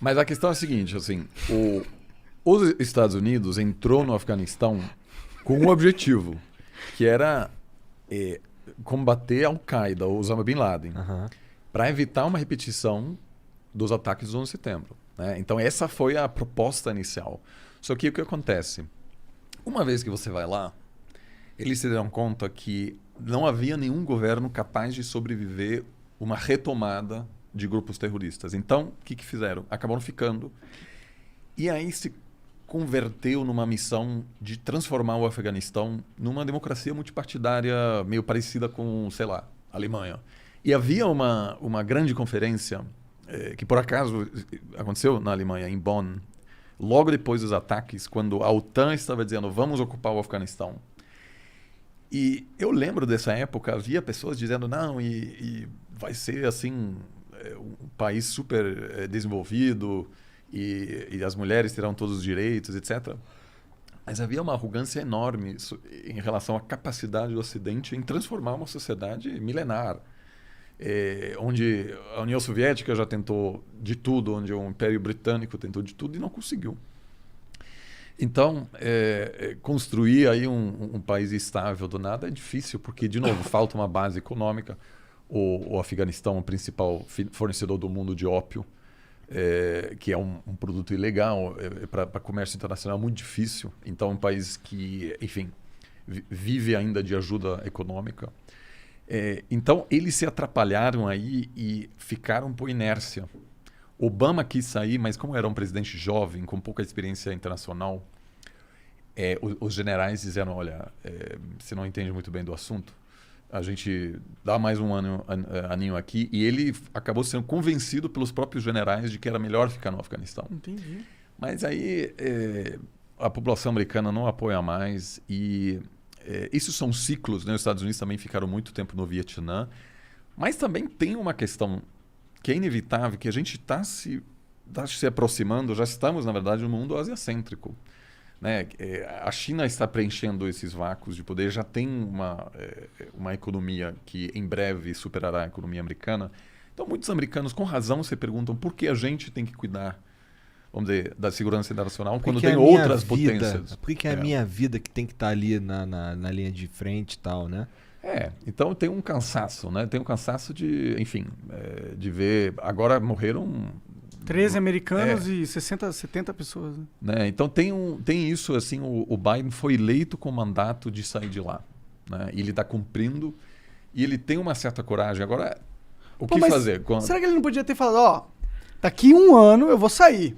Mas a questão é a seguinte, assim, os Estados Unidos entrou no Afeganistão com um objetivo, que era eh, combater a Al-Qaeda, ou Osama Bin Laden, Aham. para evitar uma repetição dos ataques do 11 de setembro. Né? Então essa foi a proposta inicial. Só que o que acontece? Uma vez que você vai lá, eles se deram conta que não havia nenhum governo capaz de sobreviver uma retomada de grupos terroristas. Então, o que fizeram? Acabaram ficando. E aí se converteu numa missão de transformar o Afeganistão numa democracia multipartidária meio parecida com, sei lá, a Alemanha. E havia uma grande conferência que, por acaso, aconteceu na Alemanha, em Bonn, logo depois dos ataques, quando a OTAN estava dizendo vamos ocupar o Afeganistão. E eu lembro dessa época, havia pessoas dizendo não, e vai ser assim, um país super desenvolvido, e as mulheres terão todos os direitos, etc. Mas havia uma arrogância enorme em relação à capacidade do Ocidente em transformar uma sociedade milenar. Onde a União Soviética já tentou de tudo, onde o Império Britânico tentou de tudo e não conseguiu. Então, construir aí um país estável do nada é difícil, porque, de novo, falta uma base econômica. O Afeganistão é o principal fornecedor do mundo de ópio, que é um produto ilegal, para comércio internacional muito difícil. Então, é um país que, enfim, vive ainda de ajuda econômica. Então, eles se atrapalharam aí e ficaram por inércia. Obama quis sair, mas como era um presidente jovem, com pouca experiência internacional, os generais disseram, olha, você não entende muito bem do assunto, a gente dá mais um aninho aqui, e ele acabou sendo convencido pelos próprios generais de que era melhor ficar no Afeganistão. Entendi. Mas aí a população americana não apoia mais, e isso são ciclos, né? Os Estados Unidos também ficaram muito tempo no Vietnã, mas também tem uma questão que é inevitável, que a gente está se aproximando, já estamos, na verdade, no mundo asiacêntrico. Né? A China está preenchendo esses vácuos de poder, já tem uma economia que em breve superará a economia americana. Então, muitos americanos, com razão, se perguntam por que a gente tem que cuidar, vamos dizer, da segurança internacional quando tem outras potências. Por que é a minha vida que tem que estar ali na linha de frente e tal, né? Então tem um cansaço, né? Tem um cansaço de, enfim, de ver... Agora morreram... 13 americanos e 60, 70 pessoas. Né? Então tem isso, assim, o Biden foi eleito com o mandato de sair de lá. Né? E ele está cumprindo e ele tem uma certa coragem. Agora, o que fazer? Será que ele não podia ter falado, daqui um ano eu vou sair.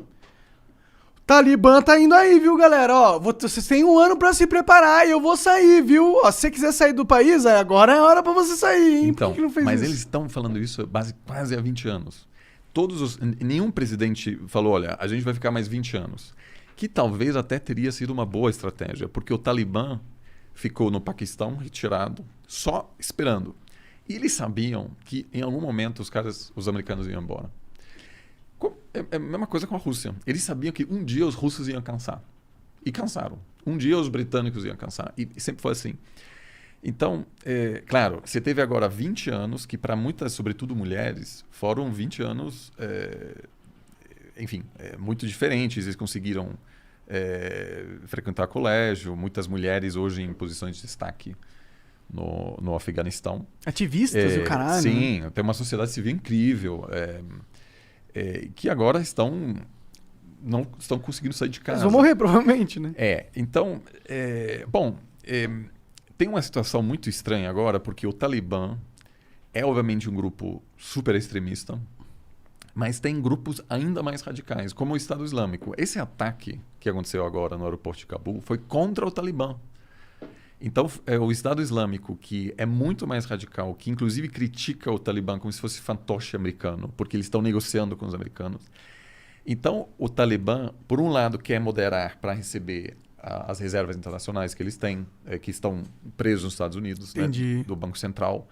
Talibã tá indo aí, viu, galera? Vocês têm um ano pra se preparar e eu vou sair, viu? Se você quiser sair do país, agora é a hora pra você sair, hein? Então, Por que não fez mas isso? eles estão falando isso quase há 20 anos. Nenhum presidente falou, olha, a gente vai ficar mais 20 anos. Que talvez até teria sido uma boa estratégia, porque o Talibã ficou no Paquistão retirado, só esperando. E eles sabiam que em algum momento os americanos iam embora. É a mesma coisa com a Rússia. Eles sabiam que um dia os russos iam cansar. E cansaram. Um dia os britânicos iam cansar. E sempre foi assim. Então, claro, você teve agora 20 anos que para muitas, sobretudo mulheres, foram 20 anos, enfim, muito diferentes. Eles conseguiram frequentar colégio. Muitas mulheres hoje em posições de destaque no Afeganistão. Ativistas e o caralho. Sim, né? tem uma sociedade civil incrível. Que agora não estão conseguindo sair de casa. Eles vão morrer, provavelmente, né? Então, tem uma situação muito estranha agora, porque o Talibã é, obviamente, um grupo super extremista, mas tem grupos ainda mais radicais, como o Estado Islâmico. Esse ataque que aconteceu agora no aeroporto de Cabul foi contra o Talibã. Então, o Estado Islâmico, que é muito mais radical, que inclusive critica o Talibã como se fosse fantoche americano, porque eles estão negociando com os americanos. Então, o Talibã, por um lado, quer moderar para receber as reservas internacionais que eles têm, que estão presos nos Estados Unidos, né, do Banco Central.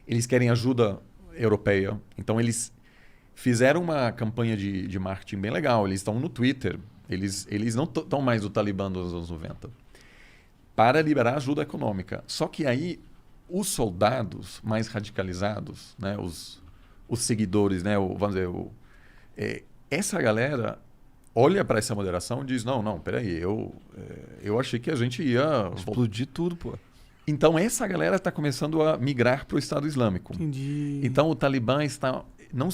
Eles querem ajuda europeia. Então, eles fizeram uma campanha de marketing bem legal. Eles estão no Twitter. Eles não estão mais do Talibã dos anos 90. Para liberar ajuda econômica. Só que aí, os soldados mais radicalizados, né, os seguidores, né, vamos dizer, essa galera olha para essa moderação e diz, não, peraí, eu achei que a gente ia... Explodir tudo, pô. Então essa galera está começando a migrar para o Estado Islâmico. Entendi. Então o Talibã está... Não,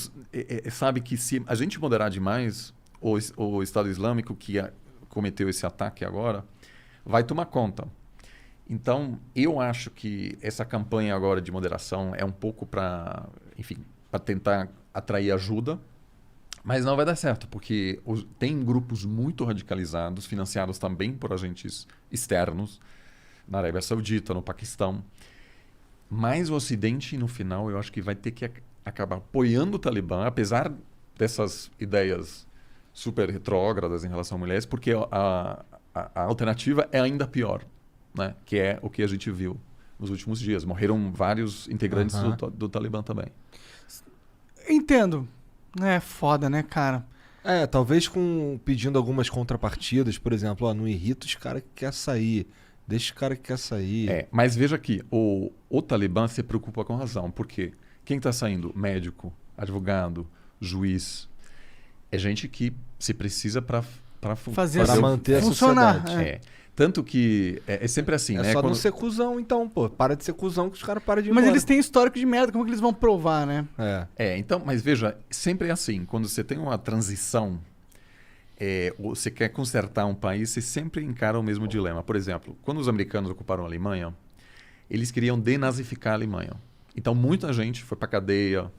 sabe que se a gente moderar demais, o Estado Islâmico, que cometeu esse ataque agora, vai tomar conta. Então, eu acho que essa campanha agora de moderação é um pouco para tentar atrair ajuda, mas não vai dar certo, porque tem grupos muito radicalizados, financiados também por agentes externos, na Arábia Saudita, no Paquistão. Mas o Ocidente, no final, eu acho que vai ter que acabar apoiando o Talibã, apesar dessas ideias super retrógradas em relação a mulheres, porque a alternativa é ainda pior, né? Que é o que a gente viu nos últimos dias. Morreram vários integrantes do Talibã também. Entendo. É foda, né, cara? Talvez pedindo algumas contrapartidas, por exemplo, não irrita os caras que quer sair, deixa o cara que quer sair. Mas veja aqui, o Talibã se preocupa com razão, porque quem está saindo? Médico, advogado, juiz. É gente que se precisa para manter a funcionar. sociedade. Tanto que é sempre assim, né? Só não ser cuzão, então, pô. Para de ser cuzão que os caras param de ir Mas embora. eles têm histórico de merda, como que eles vão provar, né? Então, mas veja, sempre é assim. Quando você tem uma transição, você quer consertar um país, você sempre encara o mesmo dilema. Por exemplo, quando os americanos ocuparam a Alemanha, eles queriam denazificar a Alemanha. Então, muita gente foi para cadeia,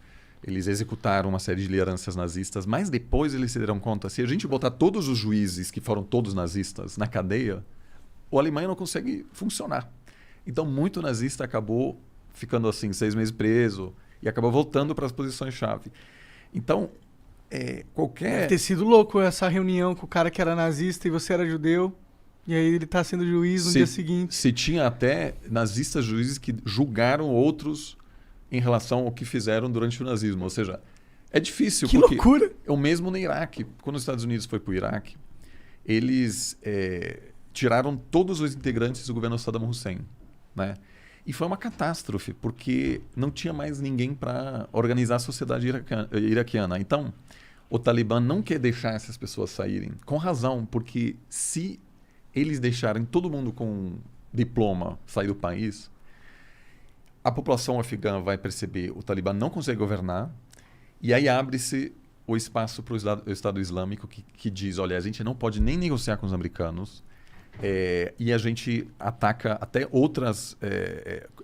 eles executaram uma série de lideranças nazistas, mas depois eles se deram conta, se a gente botar todos os juízes que foram todos nazistas na cadeia, a Alemanha não consegue funcionar. Então, muito nazista acabou ficando assim 6 meses preso e acabou voltando para as posições-chave. Então, Deve ter sido louco essa reunião com o cara que era nazista e você era judeu, e aí ele tá sendo juiz no dia seguinte. Se tinha até nazistas juízes que julgaram outros em relação ao que fizeram durante o nazismo. Ou seja, é difícil. Que porque loucura! o mesmo no Iraque. Quando os Estados Unidos foi para o Iraque, eles tiraram todos os integrantes do governo Saddam Hussein, né? E foi uma catástrofe, porque não tinha mais ninguém para organizar a sociedade iraquiana. Então, o Talibã não quer deixar essas pessoas saírem, com razão, porque se eles deixarem todo mundo com diploma sair do país, a população afegã vai perceber o Talibã não consegue governar, e aí abre-se o espaço para o Estado Islâmico que diz, olha, a gente não pode nem negociar com os americanos, e a gente ataca até outras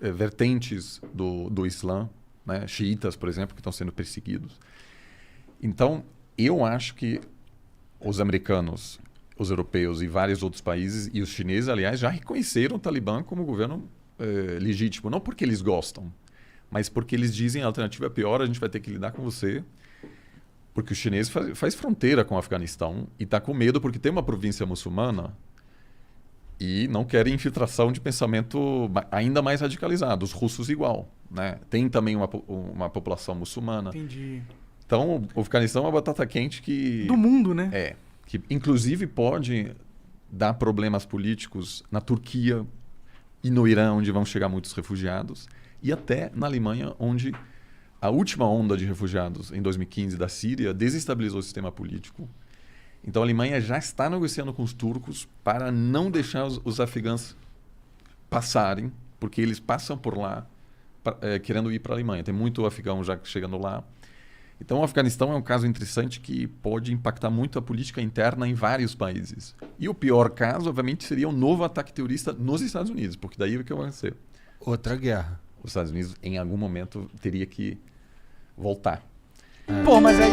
vertentes do Islã, né? Xiitas, por exemplo, que estão sendo perseguidos. Então, eu acho que os americanos, os europeus e vários outros países, e os chineses, aliás, já reconheceram o Talibã como governo legítimo. Não porque eles gostam, mas porque eles dizem a alternativa é pior, a gente vai ter que lidar com você. Porque os chineses faz fronteira com o Afeganistão e está com medo porque tem uma província muçulmana e não querem infiltração de pensamento ainda mais radicalizado. Os russos igual, né? Tem também uma população muçulmana. Entendi. Então, o Afeganistão é uma batata quente que... Do mundo, né? Que inclusive pode dar problemas políticos na Turquia e no Irã, onde vão chegar muitos refugiados, e até na Alemanha, onde a última onda de refugiados em 2015 da Síria desestabilizou o sistema político. Então a Alemanha já está negociando com os turcos para não deixar os afegãos passarem, porque eles passam por lá querendo ir para a Alemanha. Tem muito afegão já chegando lá. Então o Afeganistão é um caso interessante que pode impactar muito a política interna em vários países. E o pior caso, obviamente, seria um novo ataque terrorista nos Estados Unidos, porque daí o que vai acontecer? Outra guerra. Os Estados Unidos, em algum momento, teria que voltar. Pô, mas aí